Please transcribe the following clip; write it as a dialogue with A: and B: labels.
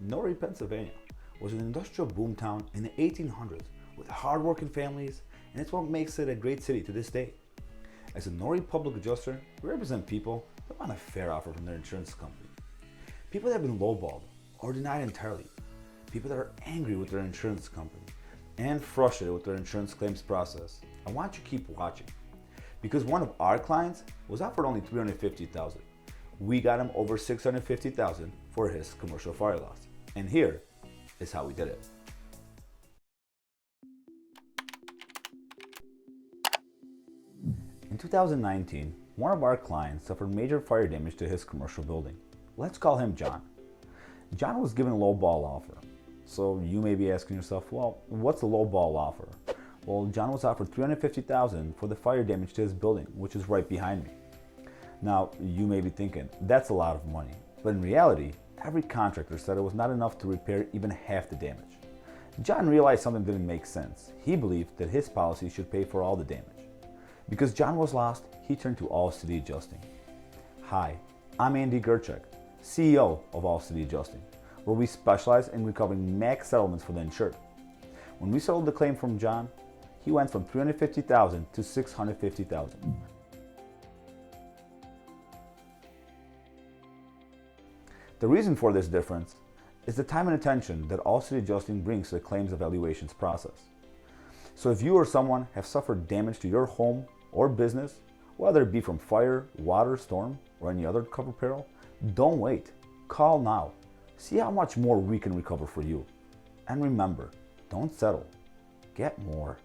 A: Norri, Pennsylvania was an industrial boomtown in the 1800s with hard-working families, and it's what makes it a great city to this day. As a Norri Public Adjuster, we represent people that want a fair offer from their insurance company. People that have been lowballed or denied entirely. People that are angry with their insurance company and frustrated with their insurance claims process. I want you to keep watching, because one of our clients was offered only $350,000. We got him over $650,000 for his commercial fire loss. And here is how we did it. In 2019, one of our clients suffered major fire damage to his commercial building. Let's call him John. John was given a low ball offer. So you may be asking yourself, well, what's a low ball offer? Well, John was offered $350,000 for the fire damage to his building, which is right behind me. Now, you may be thinking, that's a lot of money. But in reality, every contractor said it was not enough to repair even half the damage. John realized something didn't make sense. He believed that his policy should pay for all the damage. Because John was lost, he turned to All City Adjusting. Hi, I'm Andy Gerchek, CEO of All City Adjusting, where we specialize in recovering max settlements for the insured. When we settled the claim from John, he went from $350,000 to $650,000. The reason for this difference is the time and attention that All City Adjusting brings to the claims evaluations process. So if you or someone have suffered damage to your home or business, whether it be from fire, water, storm, or any other covered peril, don't wait. Call now. See how much more we can recover for you. And remember, don't settle. Get more.